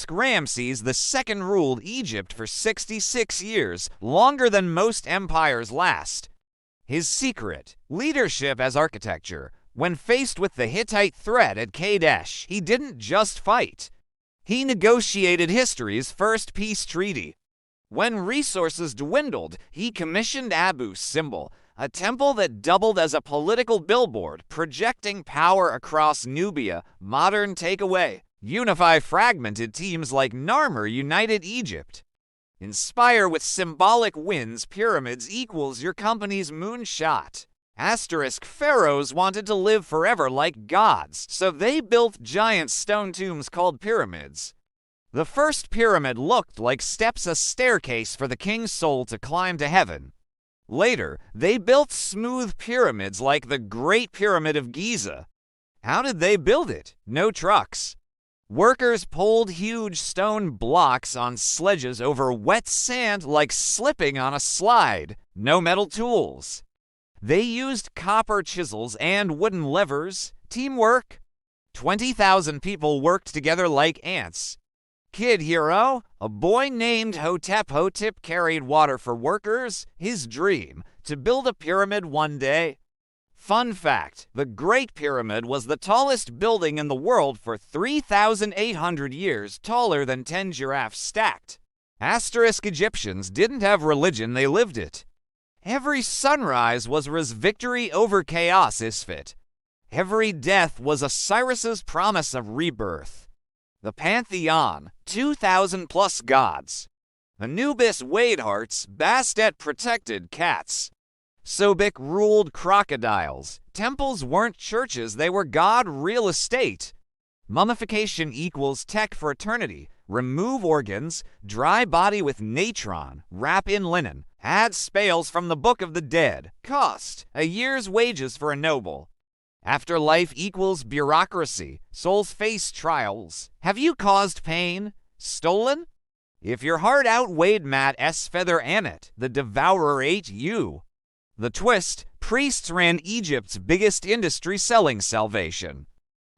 Ramses II ruled Egypt for 66 years, longer than most empires last. His secret: leadership as architecture. When faced with the Hittite threat at Kadesh, he didn't just fight. He negotiated history's first peace treaty. When resources dwindled, he commissioned Abu's symbol, a temple that doubled as a political billboard, projecting power across Nubia. Modern takeaway: unify fragmented teams like Narmer united Egypt. Inspire with symbolic wins. Pyramids equals your company's moonshot. Pharaohs wanted to live forever like gods, so they built giant stone tombs called pyramids. The first pyramid looked like steps, a staircase for the king's soul to climb to heaven. Later, they built smooth pyramids like the Great Pyramid of Giza. How did they build it? No trucks. Workers pulled huge stone blocks on sledges over wet sand like slipping on a slide. No metal tools. They used copper chisels and wooden levers. Teamwork. 20,000 people worked together like ants. Kid hero: a boy named Hotep. Hotep carried water for workers. His dream: to build a pyramid one day. Fun fact: the Great Pyramid was the tallest building in the world for 3,800 years, taller than 10 giraffes stacked. Egyptians didn't have religion, they lived it. Every sunrise was victory over chaos. Every death was Osiris's promise of rebirth. The Pantheon: 2,000 plus gods. Anubis weighed hearts. Bastet protected cats. Sobek ruled crocodiles. Temples weren't churches, they were god real estate. Mummification equals tech for eternity. Remove organs, dry body with natron, wrap in linen, add spales from the Book of the Dead. Cost: a year's wages for a noble. Afterlife equals bureaucracy. Souls face trials. Have you caused pain? Stolen? If your heart outweighed Matt's feather Anet, the devourer ate you. The twist: priests ran Egypt's biggest industry, selling salvation.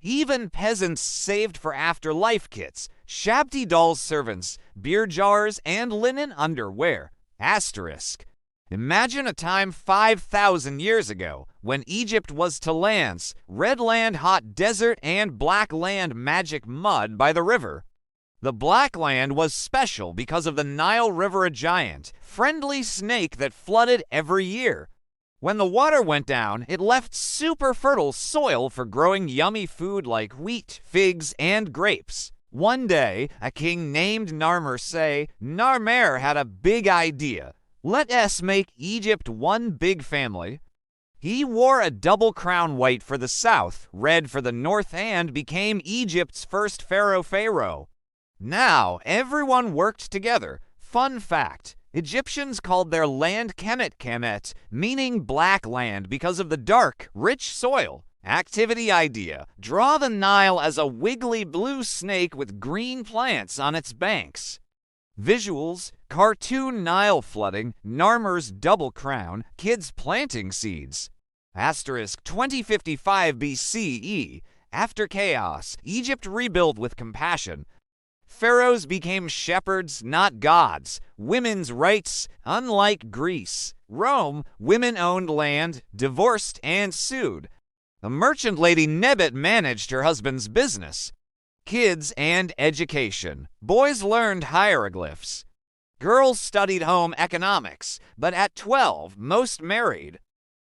Even peasants saved for afterlife kits, Shabti dolls, servants, beer jars, and linen underwear. Imagine a time 5,000 years ago, when Egypt was to lands, red land, hot desert, and black land, magic mud by the river. The black land was special because of the Nile River, a giant, friendly snake that flooded every year. When the water went down, it left super fertile soil for growing yummy food like wheat, figs, and grapes. One day, a king named Narmer had a big idea. Let us make Egypt one big family. He wore a double crown, white for the south, red for the north, and became Egypt's first pharaoh. Now, everyone worked together. Fun fact: Egyptians called their land Kemet, meaning black land because of the dark, rich soil. Activity idea: draw the Nile as a wiggly blue snake with green plants on its banks. Visuals: cartoon Nile flooding, Narmer's double crown, kids planting seeds. 2055 BCE. After chaos, Egypt rebuilt with compassion. Pharaohs became shepherds, not gods. Women's rights: unlike Greece, Rome, women owned land, divorced, and sued. The merchant lady Nebet managed her husband's business. Kids and education: boys learned hieroglyphs. Girls studied home economics, but at 12, most married.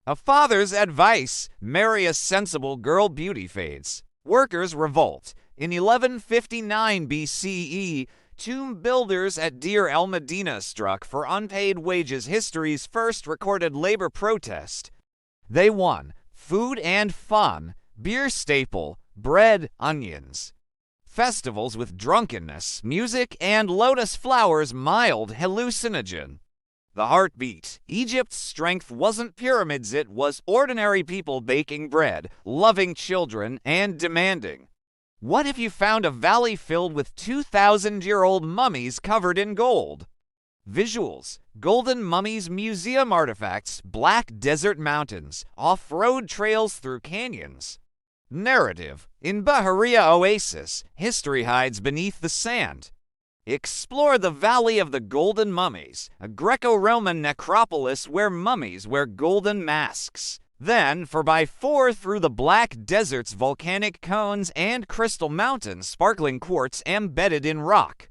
A father's advice: marry a sensible girl, beauty fades. Workers revolt. In 1159 BCE, tomb builders at Deir el-Medina struck for unpaid wages, history's first recorded labor protest. They won. Food and fun: beer staple, bread, onions. Festivals with drunkenness, music, and lotus flowers, mild hallucinogen. The heartbeat: Egypt's strength wasn't pyramids, it was ordinary people baking bread, loving children, and demanding. What if you found a valley filled with 2,000-year-old mummies covered in gold? Visuals: golden mummies, museum artifacts, black desert mountains, off-road trails through canyons. Narrative. In Bahariya Oasis, history hides beneath the sand. Explore the Valley of the Golden Mummies, a Greco-Roman necropolis where mummies wear golden masks. Then, 4x4 through the Black Desert's volcanic cones and crystal mountains, sparkling quartz embedded in rock.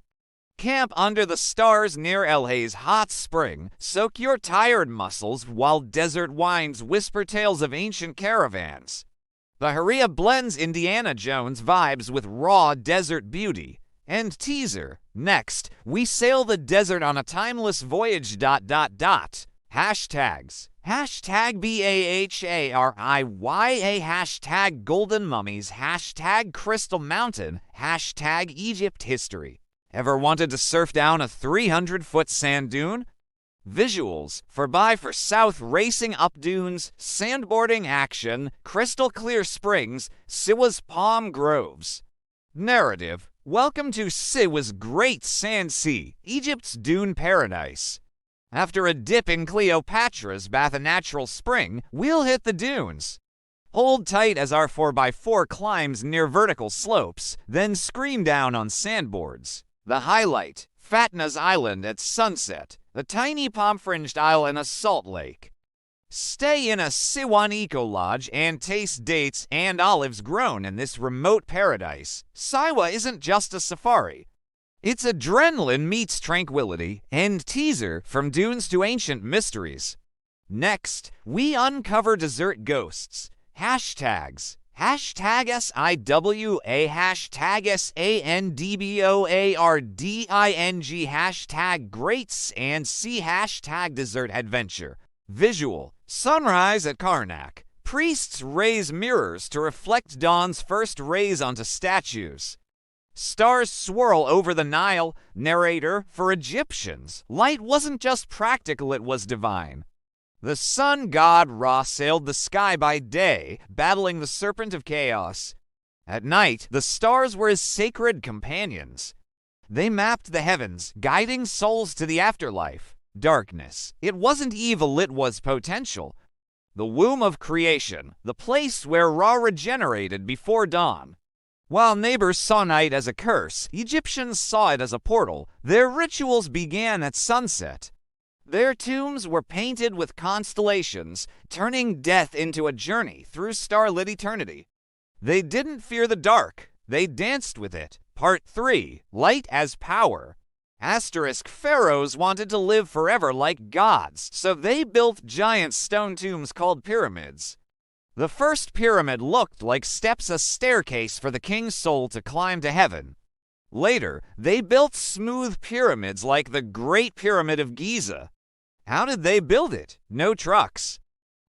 Camp under the stars near El Hay's hot spring. Soak your tired muscles while desert winds whisper tales of ancient caravans. Bahariya blends Indiana Jones vibes with raw desert beauty. And teaser. Next, we sail the desert on a timeless voyage. Hashtags. Hashtag BAHARIYA. Hashtag Golden Mummies. Hashtag Crystal Mountain. Hashtag Egypt History. Ever wanted to surf down a 300-foot sand dune? Visuals. For south racing up dunes, sandboarding action, crystal clear springs, Siwa's palm groves. Narrative. Welcome to Siwa's Great Sand Sea, Egypt's dune paradise. After a dip in Cleopatra's Bath a Natural Spring, we'll hit the dunes. Hold tight as our 4x4 climbs near vertical slopes, then scream down on sandboards. The highlight, Fatna's Island at sunset, a tiny palm-fringed isle in a salt lake. Stay in a Siwan Eco Lodge and taste dates and olives grown in this remote paradise. Siwa isn't just a safari. It's adrenaline meets tranquility and teaser from dunes to ancient mysteries. Next, we uncover desert ghosts. Hashtags. Hashtag SIWA. Hashtag SANDBOARDING. Hashtag Greats and Sea. Hashtag Desert Adventure. Visual. Sunrise at Karnak. Priests raise mirrors to reflect dawn's first rays onto statues. Stars swirl over the Nile. Narrator. For Egyptians, light wasn't just practical, it was divine. The sun god Ra sailed the sky by day, battling the serpent of chaos. At night, the stars were his sacred companions. They mapped the heavens, guiding souls to the afterlife. Darkness. It wasn't evil, it was potential. The womb of creation, the place where Ra regenerated before dawn. While neighbors saw night as a curse, Egyptians saw it as a portal. Their rituals began at sunset. Their tombs were painted with constellations, turning death into a journey through starlit eternity. They didn't fear the dark, they danced with it. Part 3. Light as Power. Pharaohs wanted to live forever like gods, so they built giant stone tombs called pyramids. The first pyramid looked like steps, a staircase for the king's soul to climb to heaven. Later, they built smooth pyramids like the Great Pyramid of Giza. How did they build it? No trucks.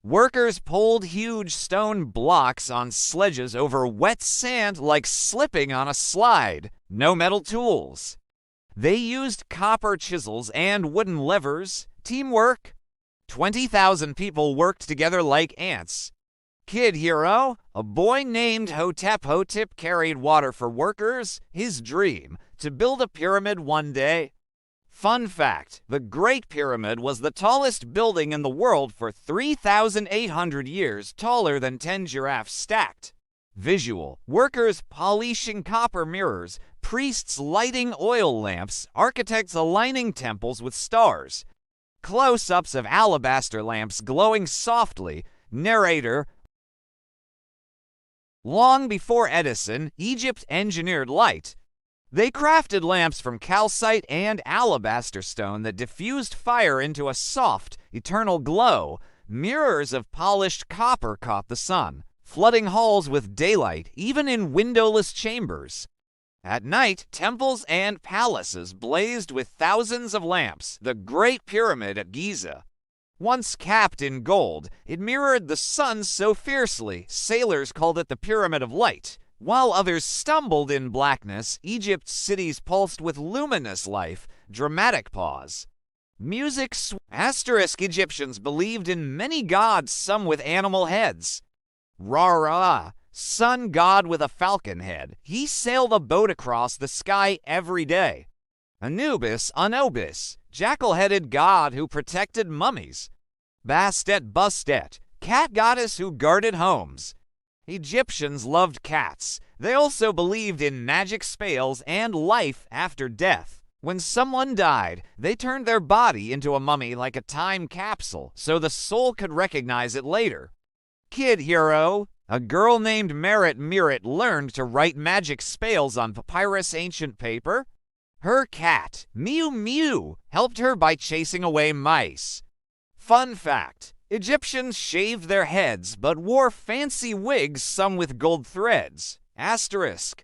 Workers pulled huge stone blocks on sledges over wet sand like slipping on a slide. No metal tools. They used copper chisels and wooden levers. Teamwork. 20,000 people worked together like ants. Kid hero, a boy named Hotep. Hotep carried water for workers. His dream, to build a pyramid one day. Fun fact, the Great Pyramid was the tallest building in the world for 3,800 years, taller than 10 giraffes stacked. Visual. Workers polishing copper mirrors, priests lighting oil lamps, architects aligning temples with stars. Close-ups of alabaster lamps glowing softly. Narrator. Long before Edison, Egypt engineered light. They crafted lamps from calcite and alabaster stone that diffused fire into a soft, eternal glow. Mirrors of polished copper caught the sun, flooding halls with daylight, even in windowless chambers. At night, temples and palaces blazed with thousands of lamps. The Great Pyramid at Giza. Once capped in gold, it mirrored the sun so fiercely, sailors called it the Pyramid of Light. While others stumbled in blackness, Egypt's cities pulsed with luminous life. Dramatic pause. Music. Egyptians believed in many gods, some with animal heads. Ra, sun god with a falcon head. He sailed a boat across the sky every day. Anubis, jackal-headed god who protected mummies. Bastet, cat goddess who guarded homes. Egyptians loved cats. They also believed in magic spells and life after death. When someone died, they turned their body into a mummy like a time capsule so the soul could recognize it later. Kid hero. A girl named Merit Mirit learned to write magic spells on papyrus ancient paper. Her cat, Mew Mew, helped her by chasing away mice. Fun fact: Egyptians shaved their heads but wore fancy wigs, some with gold threads. Asterisk.